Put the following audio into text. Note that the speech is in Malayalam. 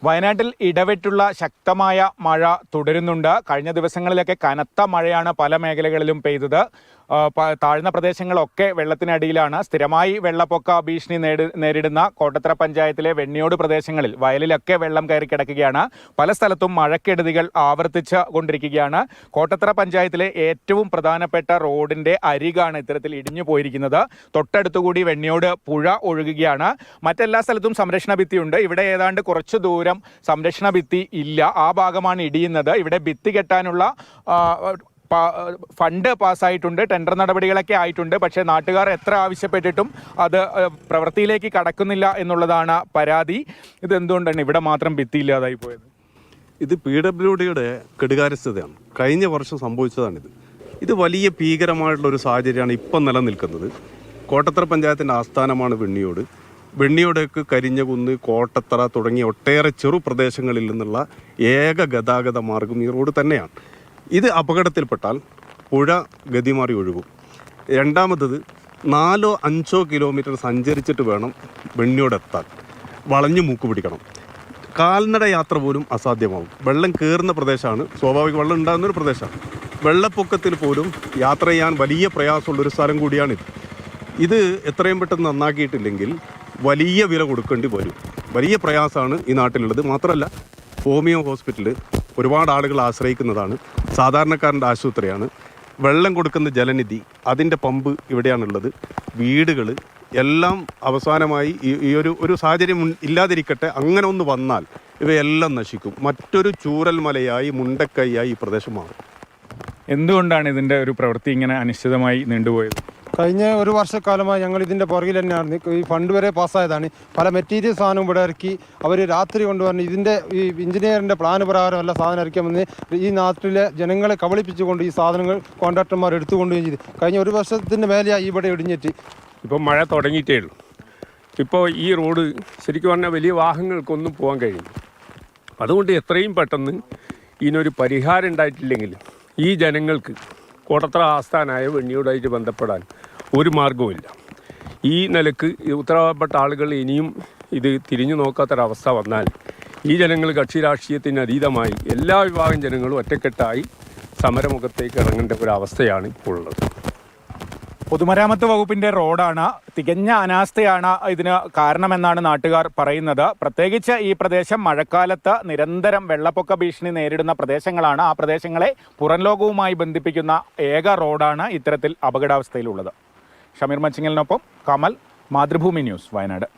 വയനാട്ടിൽ ഇടവിട്ടുള്ള ശക്തമായ മഴ തുടരുന്നുണ്ട്. കഴിഞ്ഞ ദിവസങ്ങളിലൊക്കെ കനത്ത മഴയാണ് പല മേഖലകളിലും പെയ്തത്. താഴ്ന്ന പ്രദേശങ്ങളൊക്കെ വെള്ളത്തിനടിയിലാണ്. സ്ഥിരമായി വെള്ളപ്പൊക്ക ഭീഷണി നേരിടുന്ന കോട്ടത്തറ പഞ്ചായത്തിലെ വെണ്ണിയോട് പ്രദേശങ്ങളിൽ വയലിലൊക്കെ വെള്ളം കയറി കിടക്കുകയാണ്. പല സ്ഥലത്തും മഴക്കെടുതികൾ ആവർത്തിച്ച് കൊണ്ടിരിക്കുകയാണ്. കോട്ടത്തറ പഞ്ചായത്തിലെ ഏറ്റവും പ്രധാനപ്പെട്ട റോഡിന്റെ അരികാണ് ഇത്തരത്തിൽ ഇടിഞ്ഞു പോയിരിക്കുന്നത്. തൊട്ടടുത്തുകൂടി വെണ്ണിയോട് പുഴ ഒഴുകുകയാണ്. മറ്റെല്ലാ സ്ഥലത്തും സംരക്ഷണ ഭിത്തിയുണ്ട്. ഇവിടെ ഏതാണ്ട് കുറച്ച് ദൂരം സംരക്ഷണ ഭിത്തി ഇല്ല. ആ ഭാഗമാണ് ഇടിയുന്നത്. ഇവിടെ ഭിത്തി കെട്ടാനുള്ള ഫണ്ട് പാസ്സായിട്ടുണ്ട്, ടെൻഡർ നടപടികളൊക്കെ ആയിട്ടുണ്ട്. പക്ഷേ നാട്ടുകാർ എത്ര ആവശ്യപ്പെട്ടിട്ടും അത് പ്രവൃത്തിയിലേക്ക് കടക്കുന്നില്ല എന്നുള്ളതാണ് പരാതി. ഇതെന്തുകൊണ്ടാണ് ഇവിടെ മാത്രം ഭിത്തിയില്ലാതായി പോയത്? ഇത് PWDയുടെ കെടുകാര്യസ്ഥതയാണ്. കഴിഞ്ഞ വർഷം സംഭവിച്ചതാണിത്. ഇത് വലിയ ഭീകരമായിട്ടുള്ള ഒരു സാഹചര്യമാണ് ഇപ്പം നിലനിൽക്കുന്നത്. കോട്ടത്തറ പഞ്ചായത്തിൻ്റെ ആസ്ഥാനമാണ് വെണ്ണിയോട്. വെണ്ണിയോടേക്ക് കരിഞ്ഞകുന്ന്, കോട്ടത്തറ തുടങ്ങിയ ഒട്ടേറെ ചെറു പ്രദേശങ്ങളിൽ നിന്നുള്ള ഏക ഗതാഗത മാർഗം ഈ റോഡ് തന്നെയാണ്. ഇത് അപകടത്തിൽപ്പെട്ടാൽ പുഴ ഗതിമാറി ഒഴുകും. രണ്ടാമത്തത് 4-5 കിലോമീറ്റർ സഞ്ചരിച്ചിട്ട് വേണം വെണ്ണിയോടെത്താൻ. വളഞ്ഞു മൂക്ക് പിടിക്കണം. കാൽനട യാത്ര പോലും അസാധ്യമാവും. വെള്ളം കയറുന്ന പ്രദേശമാണ്, സ്വാഭാവിക വെള്ളം ഉണ്ടാകുന്നൊരു പ്രദേശമാണ്. വെള്ളപ്പൊക്കത്തിൽ പോലും യാത്ര ചെയ്യാൻ വലിയ പ്രയാസമുള്ളൊരു സ്ഥലം കൂടിയാണിത്. ഇത് എത്രയും പെട്ടെന്ന് നന്നാക്കിയിട്ടില്ലെങ്കിൽ വലിയ വില കൊടുക്കേണ്ടി വരും. വലിയ പ്രയാസമാണ് ഈ നാട്ടിലുള്ളത്. മാത്രമല്ല, ഹോമിയോ ഹോസ്പിറ്റൽ ഒരുപാട് ആളുകൾ ആശ്രയിക്കുന്നതാണ്. സാധാരണക്കാരൻ്റെ ആശുപത്രിയാണ്. വെള്ളം കൊടുക്കുന്ന ജലനിധി, അതിൻ്റെ പമ്പ് ഇവിടെയാണുള്ളത്. വീടുകൾ എല്ലാം അവസാനമായി ഈ ഒരു സാഹചര്യം ഇല്ലാതിരിക്കട്ടെ, അങ്ങനെ ഒന്ന് വന്നാൽ ഇവയെല്ലാം നശിക്കും. മറ്റൊരു ചൂരൽമലയായി, മുണ്ടക്കൈയായി ഈ പ്രദേശം മാറും. എന്തുകൊണ്ടാണ് ഇതിൻ്റെ ഒരു പ്രവൃത്തി ഇങ്ങനെ അനിശ്ചിതമായി നീണ്ടുപോയത്? കഴിഞ്ഞ ഒരു വർഷക്കാലമായി ഞങ്ങൾ ഇതിൻ്റെ പുറകിൽ തന്നെയാണ്. ഈ ഫണ്ട് വരെ പാസ്സായതാണ്. പല മെറ്റീരിയൽ സാധനവും ഇവിടെ ഇറക്കി അവർ രാത്രി കൊണ്ടുവന്ന് ഇതിൻ്റെ ഈ എഞ്ചിനീയറിൻ്റെ പ്ലാൻ പ്രകാരമല്ല സാധനം ഇറക്കാമെന്ന് ഈ നാട്ടിലെ ജനങ്ങളെ കബളിപ്പിച്ചുകൊണ്ട് ഈ സാധനങ്ങൾ കോൺട്രാക്ടർമാർ എടുത്തുകൊണ്ടുകയും ചെയ്തു. കഴിഞ്ഞ ഒരു വർഷത്തിൻ്റെ മേലെയായി ഇവിടെ ഇടിഞ്ഞിട്ട്. ഇപ്പോൾ മഴ തുടങ്ങിയിട്ടേ ഉള്ളൂ. ഇപ്പോൾ ഈ റോഡ് ശരിക്കും പറഞ്ഞാൽ വലിയ വാഹനങ്ങൾക്കൊന്നും പോകാൻ കഴിയും. അതുകൊണ്ട് എത്രയും പെട്ടെന്ന് ഇതിനൊരു പരിഹാരം ഉണ്ടായിട്ടില്ലെങ്കിൽ ഈ ജനങ്ങൾക്ക് കോട്ടത്തറ ആസ്ഥാനായ വെണ്ണിയോടായിട്ട് ബന്ധപ്പെടാൻ ഒരു മാർഗവുമില്ല. ഈ നിലക്ക് ഉത്തരവാദപ്പെട്ട ആളുകൾ ഇനിയും ഇത് തിരിഞ്ഞു നോക്കാത്തൊരവസ്ഥ വന്നാൽ ഈ ജനങ്ങൾ കക്ഷി രാഷ്ട്രീയത്തിന് അതീതമായി എല്ലാ വിഭാഗം ജനങ്ങളും ഒറ്റക്കെട്ടായി സമരമുഖത്തേക്ക് ഇറങ്ങേണ്ട ഒരു അവസ്ഥയാണ് ഇപ്പോൾ ഉള്ളത്. പൊതുമരാമത്ത് വകുപ്പിന്റെ റോഡാണ്. തികഞ്ഞ അനാസ്ഥയാണ് ഇതിന് കാരണമെന്നാണ് നാട്ടുകാർ പറയുന്നത്. പ്രത്യേകിച്ച് ഈ പ്രദേശം മഴക്കാലത്ത് നിരന്തരം വെള്ളപ്പൊക്ക ഭീഷണി നേരിടുന്ന പ്രദേശങ്ങളാണ്. ആ പ്രദേശങ്ങളെ പുറം ലോകവുമായി ബന്ധിപ്പിക്കുന്ന ഏക റോഡാണ് ഇത്തരത്തിൽ അപകടാവസ്ഥയിലുള്ളത്. ഷമീർ മച്ചിങ്ങലിനൊപ്പം കമൽ, മാതൃഭൂമി ന്യൂസ്, വയനാട്.